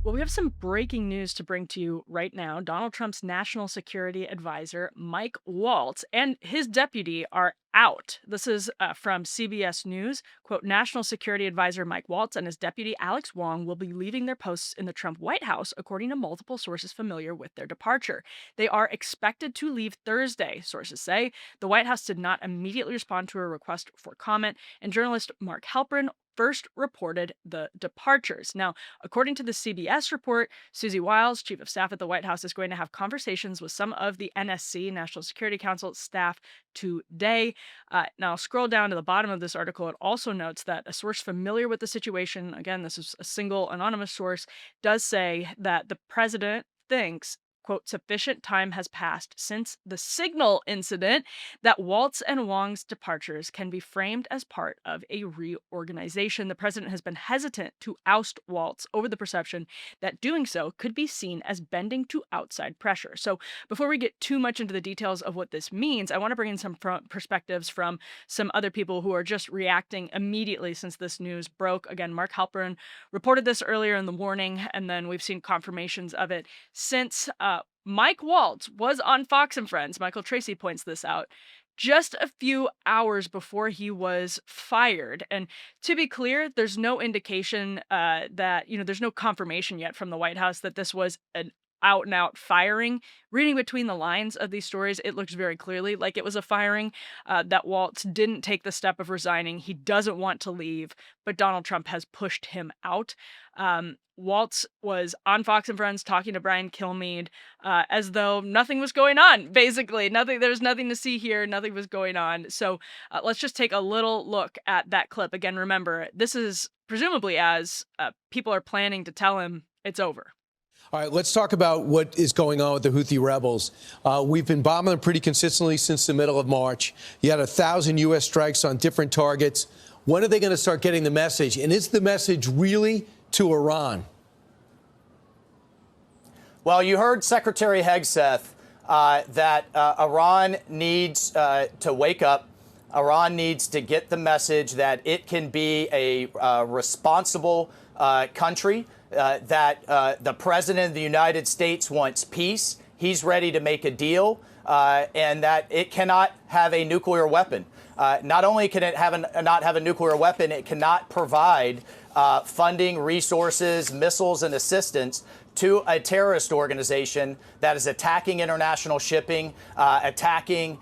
Well, we have some breaking news to bring to you right now. Donald Trump's national security advisor, Mike Waltz, and his deputy are out. This is from CBS News. Quote, National Security Advisor Mike Waltz and his deputy, Alex Wong, will be leaving their posts in the Trump White House, according to multiple sources familiar with their departure. They are expected to leave Thursday, sources say. The White House did not immediately respond to a request for comment, and journalist Mark Halperin first reported the departures. Now, according to the CBS report, Susie Wiles, chief of staff at the White House, is going to have conversations with some of the NSC, National Security Council staff, today. Now, scroll down to the bottom of this article. It also notes that a source familiar with the situation, again, this is a single anonymous source, does say that the president thinks, quote, sufficient time has passed since the signal incident that Waltz and Wong's departures can be framed as part of a reorganization. The president has been hesitant to oust Waltz over the perception that doing so could be seen as bending to outside pressure. So, before we get too much into the details of what this means, I want to bring in some perspectives from some other people who are just reacting immediately since this news broke. Again, Mark Halperin reported this earlier in the morning, and then we've seen confirmations of it since. Mike Waltz was on Fox and Friends. Michael Tracy points this out just a few hours before he was fired. And to be clear, there's no indication that, there's no confirmation yet from the White House that this was an out and out firing. Reading between the lines of these stories, it looks very clearly like it was a firing, that Waltz didn't take the step of resigning. He doesn't want to leave, but Donald Trump has pushed him out. Waltz was on Fox and Friends talking to Brian Kilmeade as though nothing was going on. Basically, nothing. There's nothing to see here. Nothing was going on. So let's just take a little look at that clip again. Remember, this is presumably as people are planning to tell him it's over. All right, let's talk about what is going on with the Houthi rebels. We've been bombing them pretty consistently since the middle of March. You had 1,000 U.S. strikes on different targets. When are they going to start getting the message? And is the message really to Iran? Well, you heard Secretary Hegseth that Iran needs to wake up. Iran needs to get the message that it can be a responsible country, that the president of the United States wants peace. He's ready to make a deal, and that it cannot have a nuclear weapon. Not only can it not have a nuclear weapon, it cannot provide funding, resources, missiles, and assistance to a terrorist organization that is attacking international shipping, attacking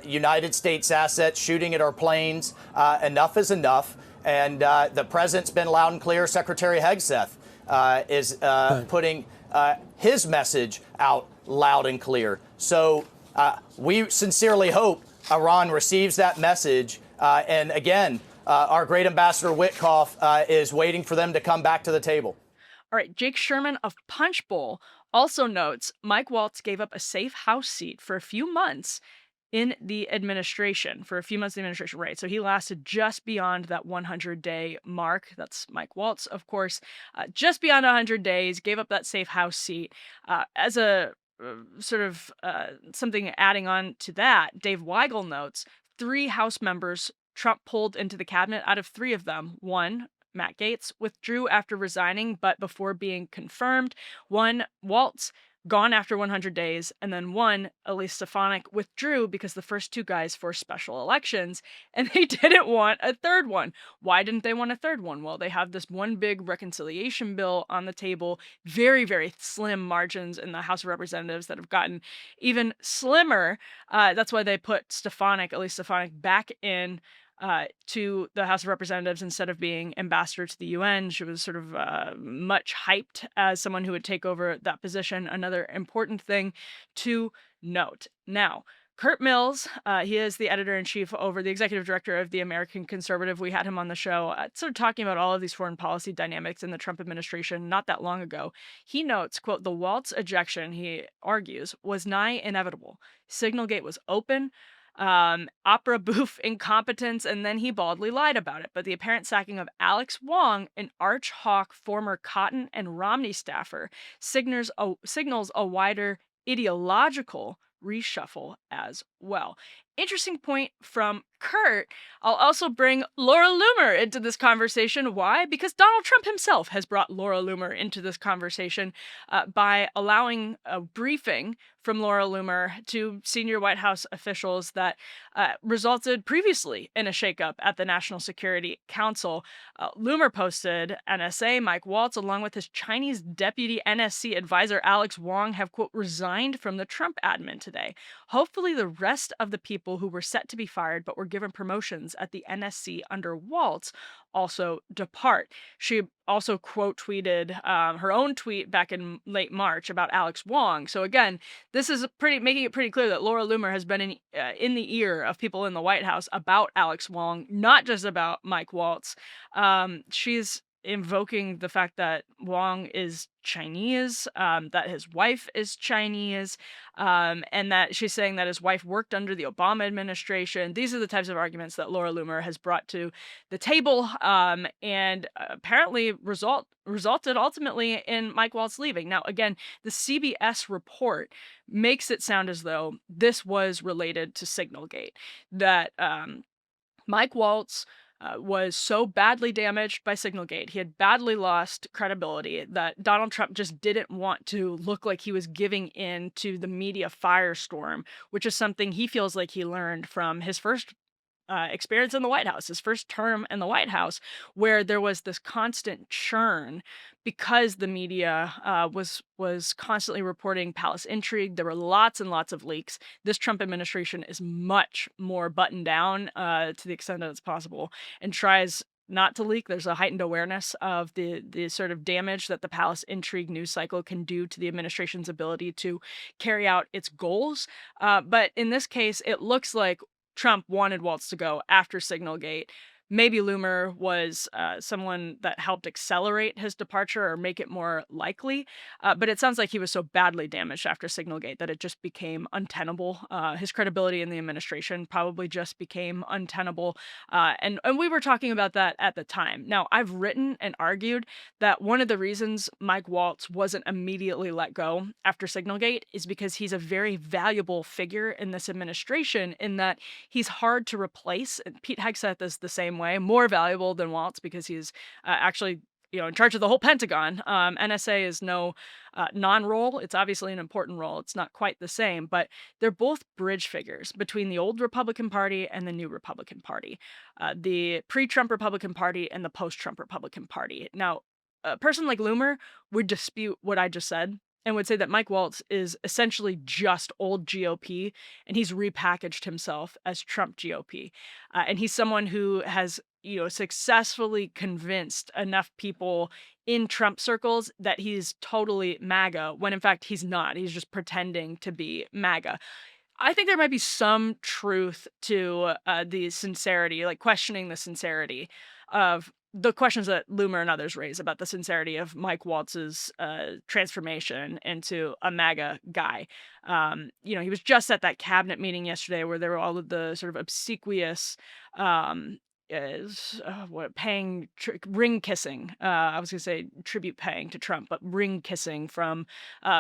United States assets, shooting at our planes. Enough is enough. And the president's been loud and clear. Secretary Hegseth is putting his message out loud and clear. So we sincerely hope Iran receives that message. And again, our great ambassador Witkoff is waiting for them to come back to the table. All right, Jake Sherman of Punchbowl also notes Mike Waltz gave up a safe House seat for a few months in the administration, right? So he lasted just beyond that 100-day mark. That's Mike Waltz, of course. Just beyond 100 days, gave up that safe House seat. As a something adding on to that, Dave Weigel notes 3 House members Trump pulled into the cabinet. Out of 3 of them, one, Matt Gaetz, withdrew after resigning, but before being confirmed. One, Waltz, gone after 100 days. And then one, Elise Stefanik, withdrew because the first 2 guys forced special elections, and they didn't want a third one. Why didn't they want a third one? Well, they have this one big reconciliation bill on the table, very, very slim margins in the House of Representatives that have gotten even slimmer. That's why they put Elise Stefanik, back in to the House of Representatives instead of being ambassador to the UN. She was sort of much hyped as someone who would take over that position. Another important thing to note. Now, Kurt Mills, he is the editor-in-chief over the executive director of the American Conservative. We had him on the show sort of talking about all of these foreign policy dynamics in the Trump administration not that long ago. He notes, quote, the Waltz ejection, he argues, was nigh inevitable. Signalgate was open. Opera bouffe incompetence, and then he baldly lied about it. But the apparent sacking of Alex Wong, an arch hawk former Cotton and Romney staffer, signals a wider ideological reshuffle as well. interesting point from Kurt. I'll also bring Laura Loomer into this conversation. Why? Because Donald Trump himself has brought Laura Loomer into this conversation by allowing a briefing from Laura Loomer to senior White House officials that resulted previously in a shakeup at the National Security Council. Loomer posted NSA Mike Waltz, along with his Chinese deputy NSC advisor Alex Wong, have, quote, resigned from the Trump admin today. Hopefully, the rest of the people who were set to be fired but were given promotions at the NSC under Waltz also depart. She also quote tweeted her own tweet back in late March about Alex Wong. So again, this is making it pretty clear that Laura Loomer has been in the ear of people in the White House about Alex Wong, not just about Mike Waltz. She's invoking the fact that Wong is Chinese, that his wife is Chinese, and that she's saying that his wife worked under the Obama administration. These are the types of arguments that Laura Loomer has brought to the table, and apparently resulted ultimately in Mike Waltz leaving. Now, again, the CBS report makes it sound as though this was related to Signalgate, that Mike Waltz was so badly damaged by Signalgate, he had badly lost credibility, that Donald Trump just didn't want to look like he was giving in to the media firestorm, which is something he feels like he learned from his first experience in the White House, his first term in the White House, where there was this constant churn because the media was constantly reporting palace intrigue. There were lots and lots of leaks. This Trump administration is much more buttoned down to the extent that it's possible, and tries not to leak. There's a heightened awareness of the sort of damage that the palace intrigue news cycle can do to the administration's ability to carry out its goals. But in this case, it looks like Trump wanted Waltz to go after Signalgate. Maybe Loomer was someone that helped accelerate his departure or make it more likely. But it sounds like he was so badly damaged after Signalgate that it just became untenable. His credibility in the administration probably just became untenable. And we were talking about that at the time. Now, I've written and argued that one of the reasons Mike Waltz wasn't immediately let go after Signalgate is because he's a very valuable figure in this administration, in that he's hard to replace. And Pete Hegseth is the same way, more valuable than Waltz because he's actually in charge of the whole Pentagon. NSA is no non-role. It's obviously an important role. It's not quite the same, but they're both bridge figures between the old Republican Party and the new Republican Party, the pre-Trump Republican Party and the post-Trump Republican Party. Now, a person like Loomer would dispute what I just said and would say that Mike Waltz is essentially just old GOP, and he's repackaged himself as Trump GOP. And he's someone who has, successfully convinced enough people in Trump circles that he's totally MAGA, when in fact he's not. He's just pretending to be MAGA. I think there might be some truth to the sincerity, like questioning the sincerity of the questions that Loomer and others raise about the sincerity of Mike Waltz's transformation into a MAGA guy. He was just at that cabinet meeting yesterday where there were all of the sort of obsequious ring kissing. I was going to say tribute paying to Trump, but ring kissing from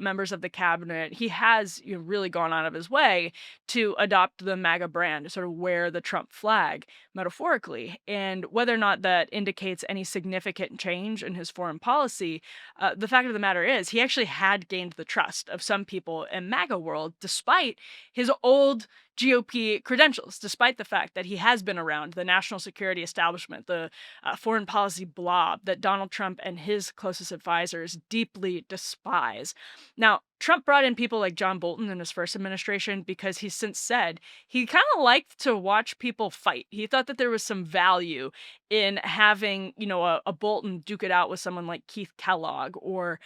members of the cabinet. He has really gone out of his way to adopt the MAGA brand, to sort of wear the Trump flag metaphorically. And whether or not that indicates any significant change in his foreign policy, the fact of the matter is he actually had gained the trust of some people in MAGA world, despite his old GOP credentials, despite the fact that he has been around the national security establishment, the foreign policy blob that Donald Trump and his closest advisors deeply despise. Now, Trump brought in people like John Bolton in his first administration because he's since said he kind of liked to watch people fight. He thought that there was some value in having, a Bolton duke it out with someone like Keith Kellogg, or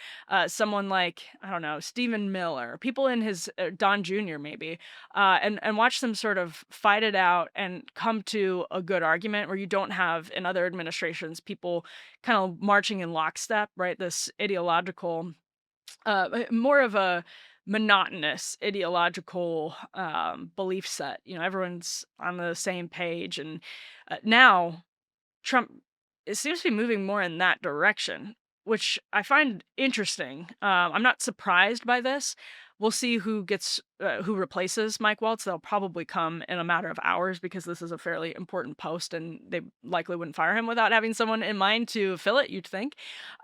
someone like, I don't know, Stephen Miller, people in his, Don Jr. maybe, and watch them sort of fight it out and come to a good argument, where you don't have in other administrations people kind of marching in lockstep, right? This ideological, more of a monotonous ideological belief set. Everyone's on the same page, and now Trump, it seems to be moving more in that direction, which I find interesting. I'm not surprised by this. We'll see who gets who replaces Mike Waltz. They'll probably come in a matter of hours because this is a fairly important post, and they likely wouldn't fire him without having someone in mind to fill it, you'd think.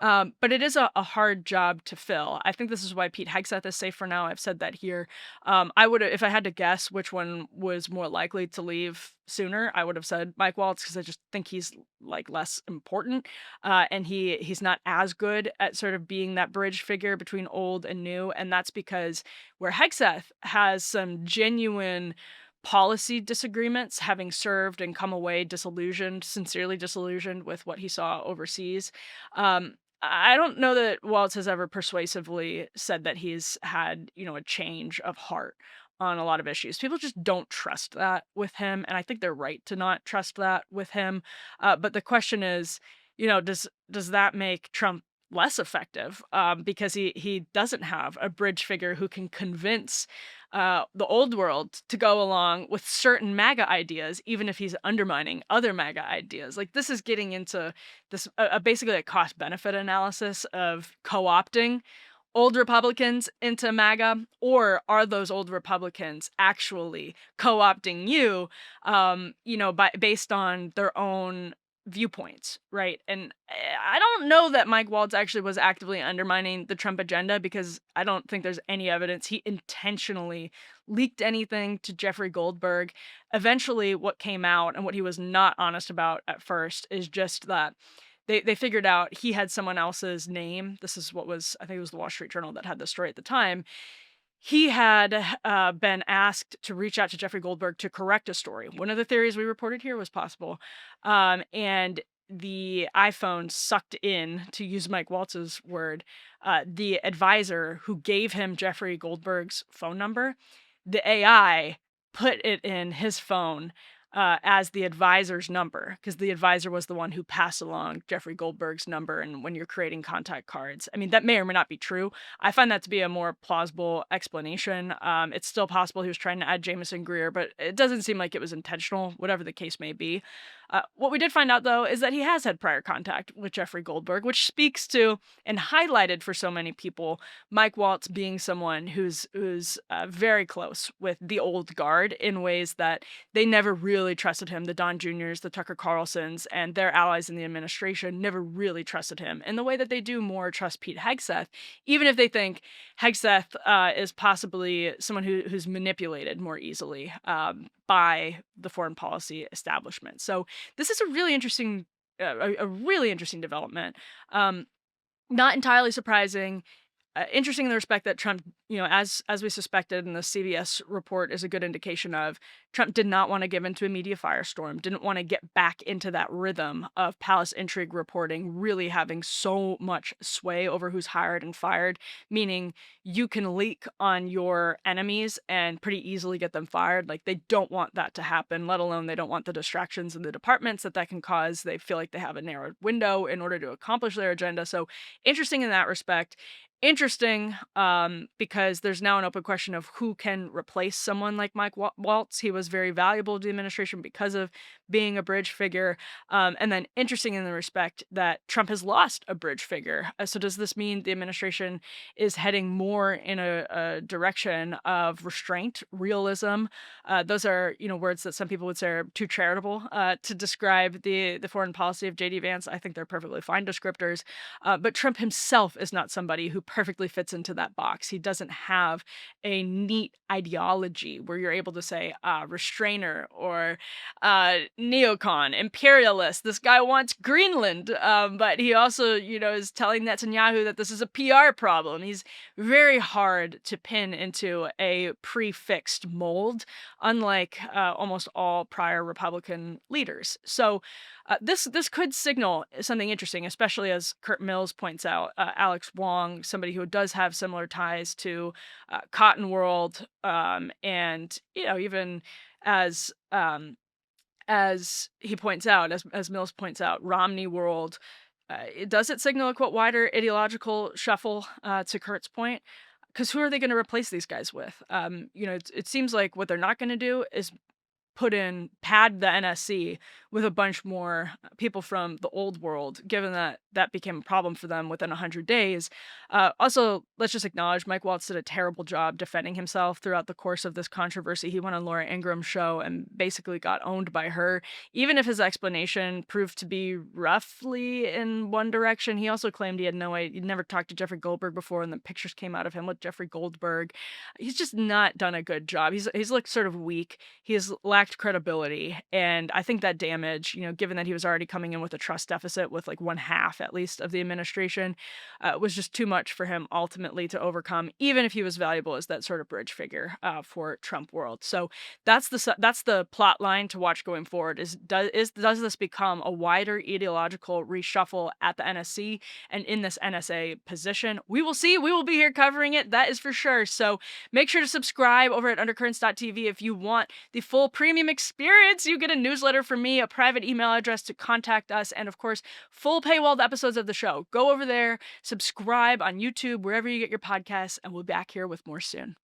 But it is a hard job to fill. I think this is why Pete Hegseth is safe for now. I've said that here. I would, if I had to guess which one was more likely to leave sooner, I would have said Mike Waltz because I just think he's like less important, and he's not as good at sort of being that bridge figure between old and new, and that's because where Hegseth has some genuine policy disagreements, having served and come away disillusioned, sincerely disillusioned with what he saw overseas. I don't know that Waltz has ever persuasively said that he's had, a change of heart on a lot of issues. People just don't trust that with him, and I think they're right to not trust that with him. But the question is, does that make Trump less effective because he doesn't have a bridge figure who can convince the old world to go along with certain MAGA ideas, even if he's undermining other MAGA ideas. Like this is getting into this basically a cost benefit analysis of co-opting old Republicans into MAGA, or are those old Republicans actually co-opting you, based on their own viewpoints, right? And I don't know that Mike Waltz actually was actively undermining the Trump agenda because I don't think there's any evidence he intentionally leaked anything to Jeffrey Goldberg. Eventually, what came out and what he was not honest about at first is just that they figured out he had someone else's name. This is what was, I think it was the Wall Street Journal that had the story at the time. He had been asked to reach out to Jeffrey Goldberg to correct a story. One of the theories we reported here was possible. And the iPhone sucked in, to use Mike Waltz's word, the advisor who gave him Jeffrey Goldberg's phone number. The AI put it in his phone as the advisor's number, because the advisor was the one who passed along Jeffrey Goldberg's number. And when you're creating contact cards, I mean, that may or may not be true. I find that to be a more plausible explanation. It's still possible he was trying to add Jameson Greer, but it doesn't seem like it was intentional, whatever the case may be. What we did find out, though, is that he has had prior contact with Jeffrey Goldberg, which speaks to and highlighted for so many people Mike Waltz being someone who's very close with the old guard in ways that they never really trusted him. The Don Juniors, the Tucker Carlsons, and their allies in the administration never really trusted him in the way that they do more trust Pete Hegseth, even if they think Hegseth is possibly someone who's manipulated more easily by the foreign policy establishment. So this is a really interesting development. Not entirely surprising. Interesting in the respect that Trump, as we suspected, and the CBS report is a good indication of, Trump did not want to give into a media firestorm, didn't want to get back into that rhythm of palace intrigue reporting, really having so much sway over who's hired and fired, meaning you can leak on your enemies and pretty easily get them fired. Like they don't want that to happen, let alone they don't want the distractions in the departments that can cause. They feel like they have a narrowed window in order to accomplish their agenda. So interesting in that respect. Interesting because there's now an open question of who can replace someone like Mike Waltz. He was very valuable to the administration because of being a bridge figure. And then interesting in the respect that Trump has lost a bridge figure. So does this mean the administration is heading more in a direction of restraint, realism? Those are, words that some people would say are too charitable to describe the foreign policy of J.D. Vance. I think they're perfectly fine descriptors. But Trump himself is not somebody who perfectly fits into that box. He doesn't have a neat ideology where you're able to say restrainer or neocon, imperialist. This guy wants Greenland, but he also, is telling Netanyahu that this is a PR problem. He's very hard to pin into a prefixed mold, unlike almost all prior Republican leaders. So this could signal something interesting, especially as Kurt Mills points out, Alex Wong, somebody who does have similar ties to Cotton World, and even as he points out, as Mills points out, Romney World. Does it signal a quote wider ideological shuffle to Kurt's point? Because who are they going to replace these guys with? It seems like what they're not going to do is pad the NSC with a bunch more people from the old world, given that that became a problem for them within 100 days. Also, let's just acknowledge Mike Waltz did a terrible job defending himself throughout the course of this controversy. He went on Laura Ingraham's show and basically got owned by her. Even if his explanation proved to be roughly in one direction, he also claimed he had no idea, he'd never talked to Jeffrey Goldberg before, and the pictures came out of him with Jeffrey Goldberg. He's just not done a good job. He's looked sort of weak. He's lacked credibility, and I think that damage, given that he was already coming in with a trust deficit with like one half at least of the administration, was just too much for him ultimately to overcome, even if he was valuable as that sort of bridge figure for Trump world. So that's the plot line to watch going forward. Does this become a wider ideological reshuffle at the NSC and in this NSA position? We will see. We will be here covering it. That is for sure. So make sure to subscribe over at undercurrents.tv if you want the full premium experience. You get a newsletter from me, a private email address to contact us, and of course, full paywalled episodes of the show. Go over there, subscribe on YouTube, wherever you get your podcasts, and we'll be back here with more soon.